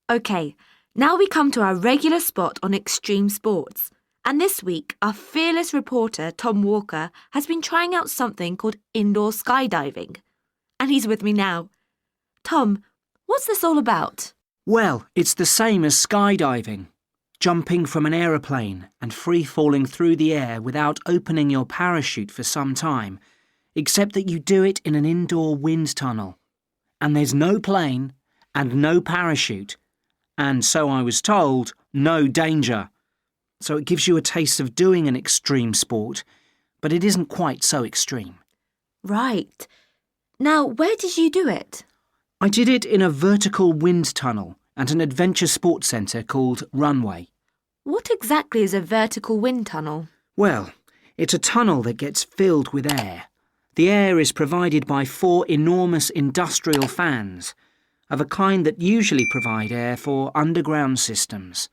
OK, now we come to our regular spot on extreme sports. And this week, our fearless reporter, Tom Walker, has been trying out something called indoor skydiving. And he's with me now. Tom, what's this all about? Well, it's the same as skydiving. Jumping from an aeroplane and free-falling through the air without opening your parachute for some time, except that you do it in an indoor wind tunnel. And there's no plane and no parachute, and so I was told, no danger. So it gives you a taste of doing an extreme sport, but it isn't quite so extreme. Right. Now, where did you do it? I did it in a vertical wind tunnel at an adventure sports centre called Runway. What exactly is a vertical wind tunnel? Well, it's a tunnel that gets filled with air. The air is provided by 4 enormous industrial fans, of a kind that usually provide air for underground systems.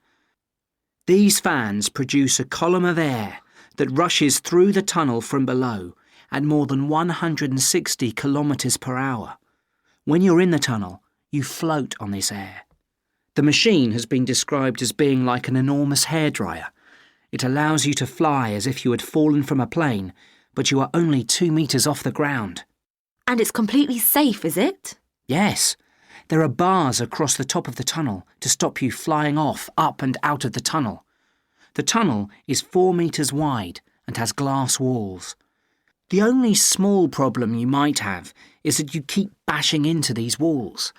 These fans produce a column of air that rushes through the tunnel from below at more than 160 kilometres per hour. When you're in the tunnel, you float on this air. The machine has been described as being like an enormous hairdryer. It allows you to fly as if you had fallen from a plane, but you are only 2 metres off the ground. And it's completely safe, is it? Yes. There are bars across the top of the tunnel to stop you flying off, up and out of the tunnel. The tunnel is 4 metres wide and has glass walls. The only small problem you might have is that you keep bashing into these walls.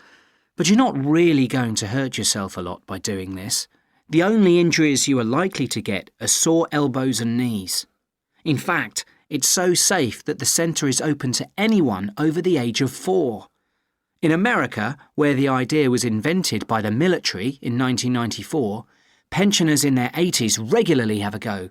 But you're not really going to hurt yourself a lot by doing this. The only injuries you are likely to get are sore elbows and knees. In fact, it's so safe that the centre is open to anyone over the age of 4. In America, where the idea was invented by the military in 1994, pensioners in their 80s regularly have a go.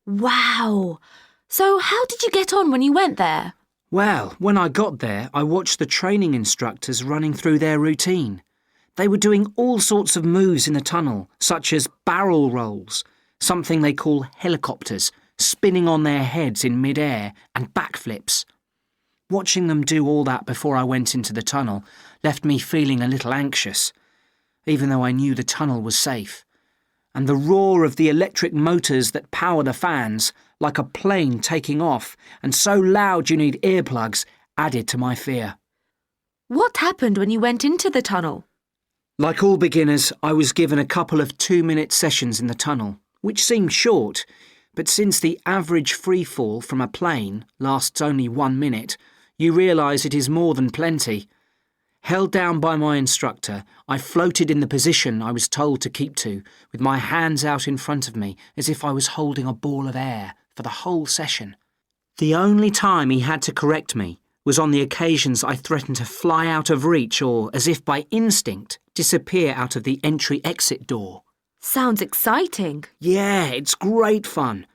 Wow! So how did you get on when you went there? Well, when I got there, I watched the training instructors running through their routine. They were doing all sorts of moves in the tunnel, such as barrel rolls, something they call helicopters, spinning on their heads in mid-air, and backflips. Watching them do all that before I went into the tunnel left me feeling a little anxious, even though I knew the tunnel was safe. And the roar of the electric motors that power the fans, like a plane taking off, and so loud you need earplugs, added to my fear. What happened when you went into the tunnel? Like all beginners, I was given a couple of 2-minute sessions in the tunnel, which seemed short, but since the average free fall from a plane lasts only 1 minute, you realise it is more than plenty. Held down by my instructor, I floated in the position I was told to keep to, with my hands out in front of me as if I was holding a ball of air for the whole session. The only time he had to correct me was on the occasions I threatened to fly out of reach or, as if by instinct, disappear out of the entry-exit door. Sounds exciting. Yeah, it's great fun.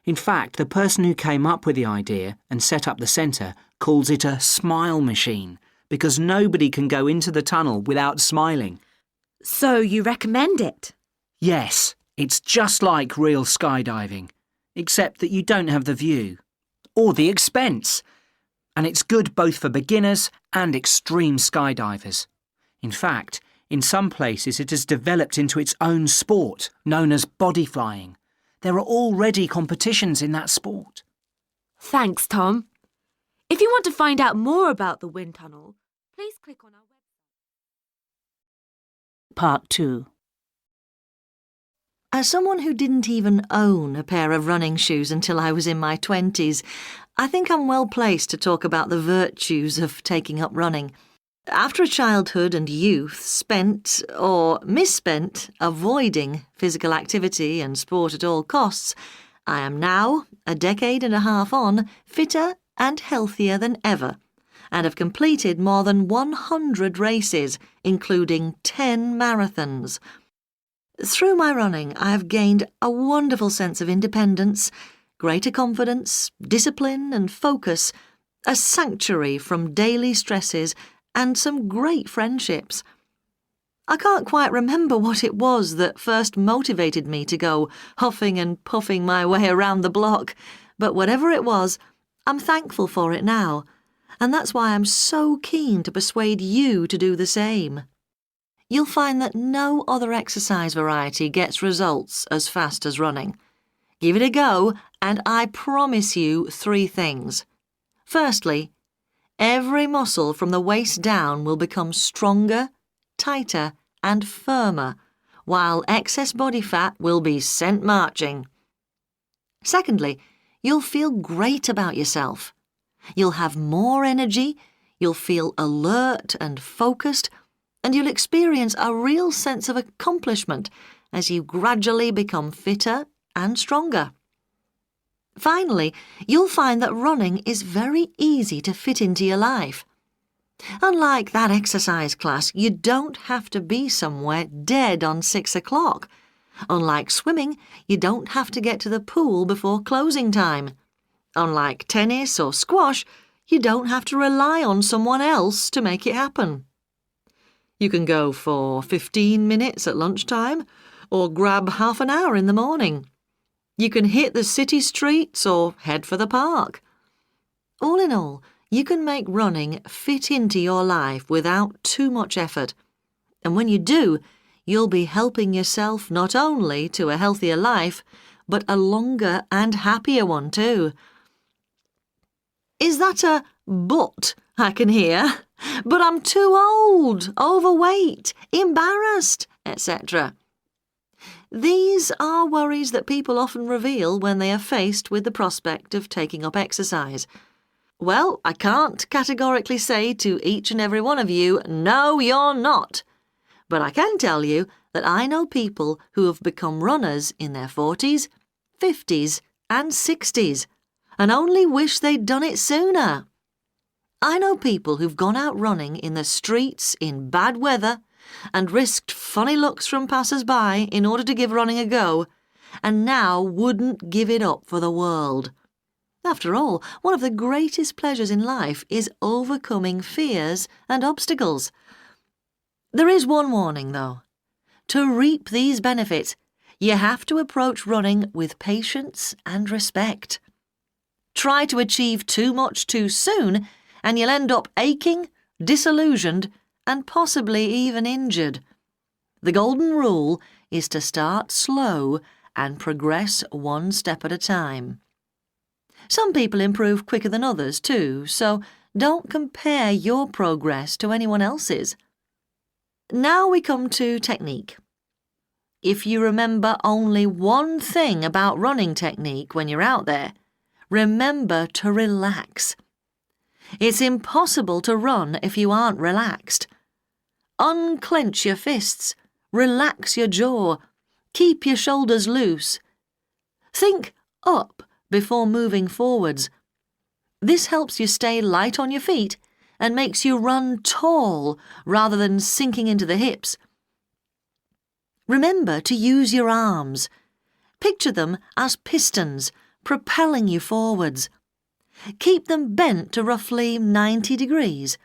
In fact, the person who came up with the idea and set up the centre calls it a smile machine, because nobody can go into the tunnel without smiling. So you recommend it? Yes, it's just like real skydiving, except that you don't have the view, or the expense. And it's good both for beginners and extreme skydivers. In fact, in some places it has developed into its own sport, known as body flying. There are already competitions in that sport. Thanks, Tom. If you want to find out more about the wind tunnel, please click on our website. Part 2. As someone who didn't even own a pair of running shoes until I was in my 20s, I think I'm well placed to talk about the virtues of taking up running. After a childhood and youth spent, or misspent, avoiding physical activity and sport at all costs, I am now, a decade and a half on, fitter and healthier than ever, and have completed more than 100 races, including 10 marathons. Through my running, I have gained a wonderful sense of independence, greater confidence, discipline and focus, a sanctuary from daily stresses, and some great friendships. I can't quite remember what it was that first motivated me to go huffing and puffing my way around the block, but whatever it was, I'm thankful for it now, and that's why I'm so keen to persuade you to do the same. you'll find that no other exercise variety gets results as fast as running. Give it a go, and I promise you 3 things. Firstly, every muscle from the waist down will become stronger, tighter, and firmer, while excess body fat will be sent marching. Secondly, you'll feel great about yourself. You'll have more energy, you'll feel alert and focused, and you'll experience a real sense of accomplishment as you gradually become fitter and stronger. Finally, you'll find that running is very easy to fit into your life. Unlike that exercise class, you don't have to be somewhere dead on 6 o'clock. Unlike swimming, you don't have to get to the pool before closing time. Unlike tennis or squash, you don't have to rely on someone else to make it happen. You can go for 15 minutes at lunchtime or grab half an hour in the morning. You can hit the city streets or head for the park. All in all, you can make running fit into your life without too much effort. And when you do, you'll be helping yourself not only to a healthier life, but a longer and happier one too. Is that a but I can hear? But I'm too old, overweight, embarrassed, etc. These are worries that people often reveal when they are faced with the prospect of taking up exercise. Well, I can't categorically say to each and every one of you, no, you're not. But I can tell you that I know people who have become runners in their 40s, 50s, and 60s, and only wish they'd done it sooner. I know people who've gone out running in the streets in bad weather and risked funny looks from passers-by in order to give running a go, and now wouldn't give it up for the world. After all, one of the greatest pleasures in life is overcoming fears and obstacles. There is one warning, though. To reap these benefits, you have to approach running with patience and respect. Try to achieve too much too soon, and you'll end up aching, disillusioned, and possibly even injured. The golden rule is to start slow and progress one step at a time. Some people improve quicker than others too, so don't compare your progress to anyone else's. Now we come to technique. If you remember only one thing about running technique when you're out there, remember to relax. It's impossible to run if you aren't relaxed. Unclench your fists, relax your jaw, keep your shoulders loose. Think up before moving forwards. This helps you stay light on your feet and makes you run tall rather than sinking into the hips. Remember to use your arms. Picture them as pistons propelling you forwards. Keep them bent to roughly 90 degrees.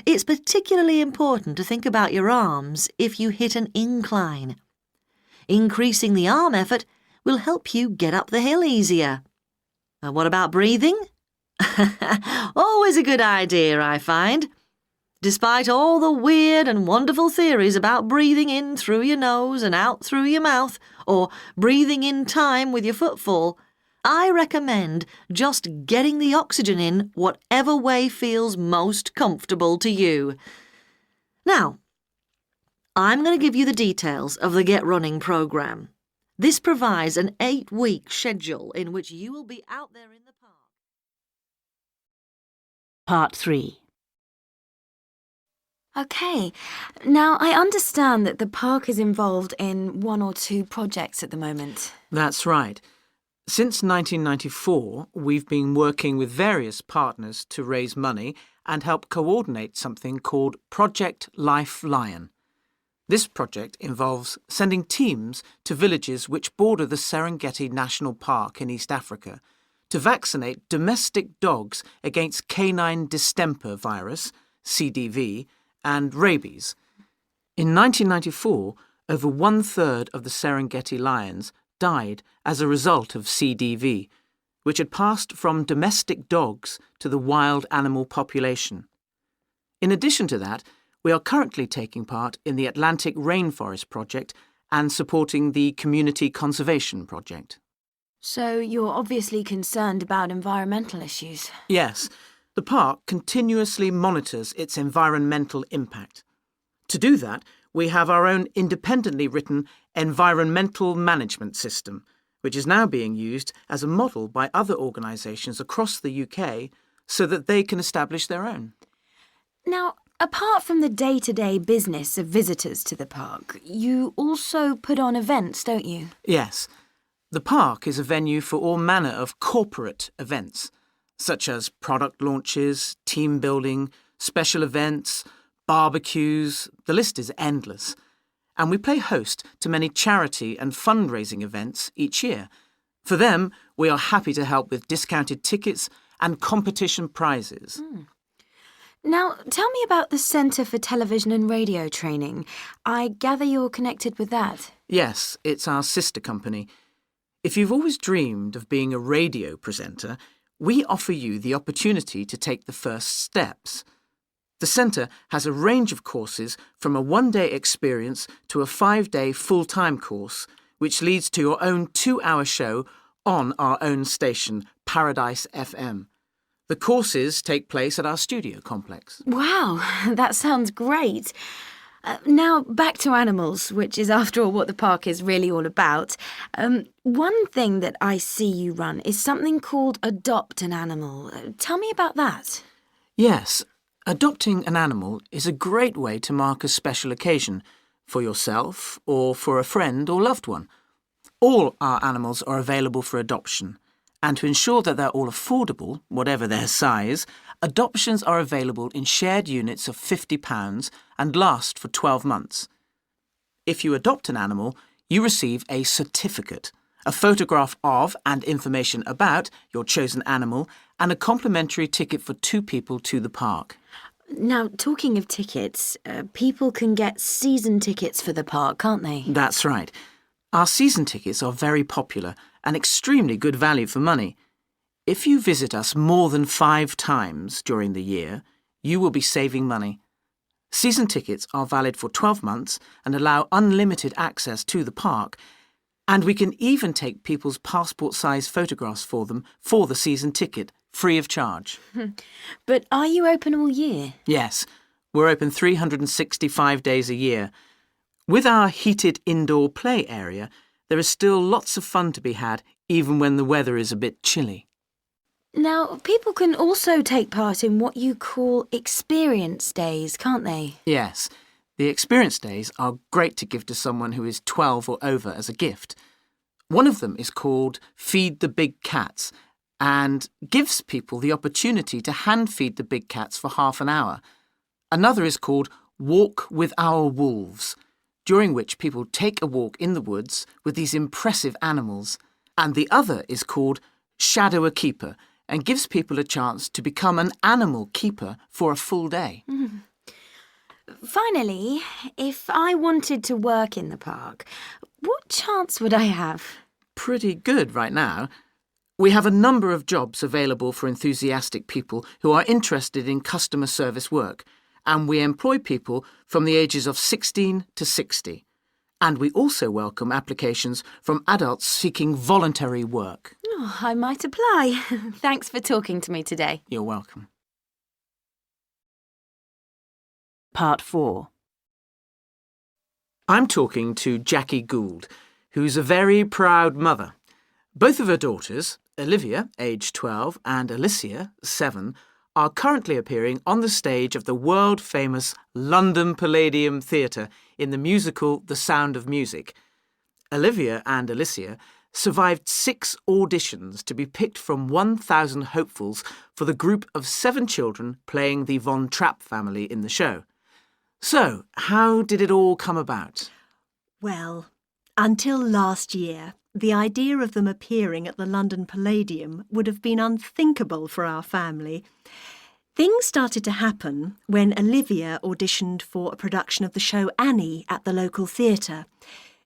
It's particularly important to think about your arms if you hit an incline. Increasing the arm effort will help you get up the hill easier. And what about breathing? Always a good idea, I find. Despite all the weird and wonderful theories about breathing in through your nose and out through your mouth, or breathing in time with your footfall, I recommend just getting the oxygen in whatever way feels most comfortable to you. Now, I'm going to give you the details of the Get Running programme. This provides an 8-week schedule in which you will be out there in the park. Part 3. OK, now I understand that the park is involved in 1 or 2 projects at the moment. That's right. Since 1994, we've been working with various partners to raise money and help coordinate something called Project Lifeline. This project involves sending teams to villages which border the Serengeti National Park in East Africa to vaccinate domestic dogs against canine distemper virus, CDV, and rabies. In 1994, over 1/3 of the Serengeti lions died as a result of CDV, which had passed from domestic dogs to the wild animal population. In addition to that, We are currently taking part in the Atlantic Rainforest Project and supporting the Community Conservation Project. So you're obviously concerned about environmental issues. Yes, the park continuously monitors its environmental impact. To do that, we have our own independently written environmental management system, which is now being used as a model by other organisations across the UK so that they can establish their own. Now, apart from the day-to-day business of visitors to the park, you also put on events, don't you? Yes. The park is a venue for all manner of corporate events, such as product launches, team building, special events, barbecues. The list is endless. And we play host to many charity and fundraising events each year. For them, we are happy to help with discounted tickets and competition prizes. Now, tell me about the Centre for Television and Radio Training. I gather you're connected with that. Yes, it's our sister company. If you've always dreamed of being a radio presenter, we offer you the opportunity to take the first steps. The centre has a range of courses from a one-day experience to a 5-day full-time course, which leads to your own 2-hour show on our own station, Paradise FM. The courses take place at our studio complex. Wow, that sounds great. Now, back to animals, which is, after all, what the park is really all about. One thing that I see you run is something called Adopt an Animal. Tell me about that. Yes, adopting an animal is a great way to mark a special occasion for yourself or for a friend or loved one. All our animals are available for adoption. And to ensure that they're all affordable, whatever their size, adoptions are available in shared units of £50 and last for 12 months. If you adopt an animal, you receive a certificate, a photograph of and information about your chosen animal, and a complimentary ticket for 2 people to the park. Now, talking of tickets, people can get season tickets for the park, can't they? That's right. Our season tickets are very popular and extremely good value for money. If you visit us more than 5 times during the year, you will be saving money. Season tickets are valid for 12 months and allow unlimited access to the park, and we can even take people's passport-size photographs for them for the season ticket, free of charge. But are you open all year? Yes, we're open 365 days a year. With our heated indoor play area, there is still lots of fun to be had, even when the weather is a bit chilly. Now, people can also take part in what you call experience days, can't they? Yes, the experience days are great to give to someone who is 12 or over as a gift. One of them is called Feed the Big Cats and gives people the opportunity to hand-feed the big cats for half an hour. Another is called Walk with Our Wolves, during which people take a walk in the woods with these impressive animals. And the other is called Shadow a Keeper and gives people a chance to become an animal keeper for a full day. Finally, if I wanted to work in the park, what chance would I have? Pretty good right now. We have a number of jobs available for enthusiastic people who are interested in customer service work, and we employ people from the ages of 16 to 60. And we also welcome applications from adults seeking voluntary work. Oh, I might apply. Thanks for talking to me today. You're welcome. Part 4. I'm talking to Jackie Gould, who's a very proud mother. Both of her daughters, Olivia, aged 12, and Alicia, 7, are currently appearing on the stage of the world-famous London Palladium Theatre in the musical The Sound of Music. Olivia and Alicia survived 6 auditions to be picked from 1,000 hopefuls for the group of 7 children playing the Von Trapp family in the show. So, how did it all come about? Well, until last year, the idea of them appearing at the London Palladium would have been unthinkable for our family. Things started to happen when Olivia auditioned for a production of the show Annie at the local theatre.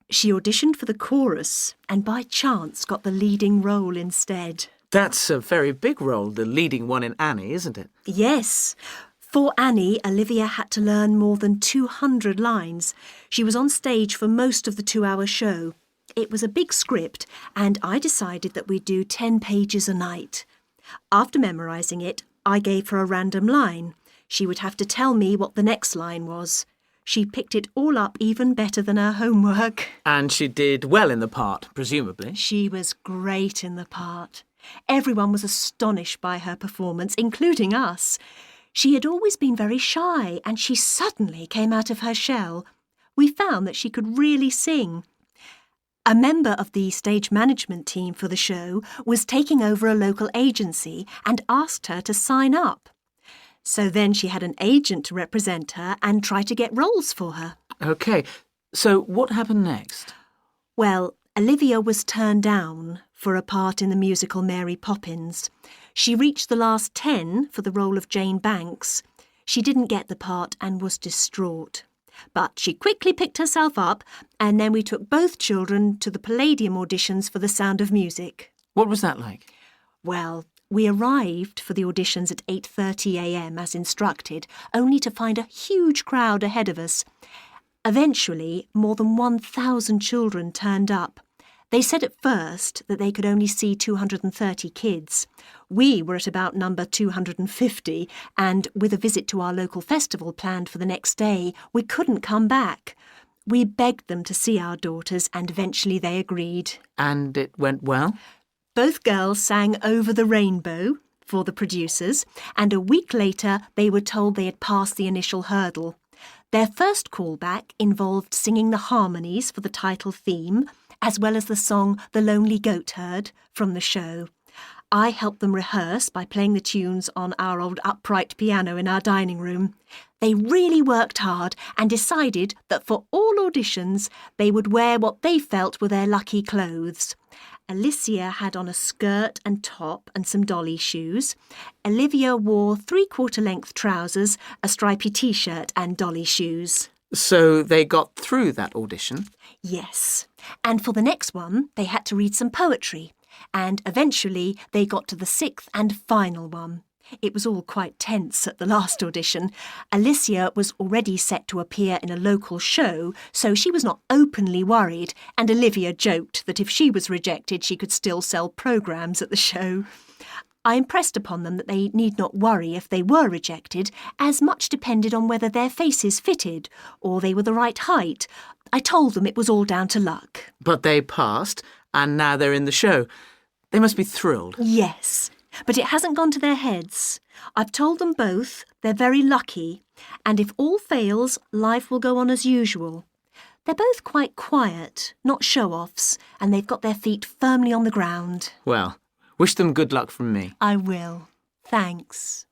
She auditioned for the chorus and by chance got the leading role instead. That's a very big role, the leading one in Annie, isn't it? Yes. For Annie, Olivia had to learn more than 200 lines. She was on stage for most of the 2-hour show. It was a big script, and I decided that we'd do 10 pages a night. After memorising it, I gave her a random line. She would have to tell me what the next line was. She picked it all up even better than her homework. And she did well in the part, presumably. She was great in the part. Everyone was astonished by her performance, including us. She had always been very shy, and she suddenly came out of her shell. We found that she could really sing. A member of the stage management team for the show was taking over a local agency and asked her to sign up. So then she had an agent to represent her and try to get roles for her. OK, so what happened next? Well, Olivia was turned down for a part in the musical Mary Poppins. She reached the last 10 for the role of Jane Banks. She didn't get the part and was distraught. But she quickly picked herself up, and then we took both children to the Palladium auditions for The Sound of Music. What was that like? Well, we arrived for the auditions at 8:30 a.m. as instructed, only to find a huge crowd ahead of us. Eventually, more than 1,000 children turned up. They said at first that they could only see 230 kids. We were at about number 250, and with a visit to our local festival planned for the next day, we couldn't come back. We begged them to see our daughters, and eventually they agreed. And it went well? Both girls sang Over the Rainbow for the producers, and a week later they were told they had passed the initial hurdle. Their first callback involved singing the harmonies for the title theme, as well as the song The Lonely Goatherd from the show. I helped them rehearse by playing the tunes on our old upright piano in our dining room. They really worked hard and decided that for all auditions they would wear what they felt were their lucky clothes. Alicia had on a skirt and top and some dolly shoes. Olivia wore 3/4 length trousers, a stripy t-shirt and dolly shoes. So they got through that audition? Yes, and for the next one they had to read some poetry, and eventually they got to the 6th and final one. It was all quite tense at the last audition. Alicia was already set to appear in a local show, so she was not openly worried, and Olivia joked that if she was rejected she could still sell programmes at the show. I impressed upon them that they need not worry if they were rejected, as much depended on whether their faces fitted or they were the right height. I told them it was all down to luck. But they passed, and now they're in the show. They must be thrilled. Yes, but it hasn't gone to their heads. I've told them both they're very lucky, and if all fails, life will go on as usual. They're both quite quiet, not show-offs, and they've got their feet firmly on the ground. Well, wish them good luck from me. I will. Thanks.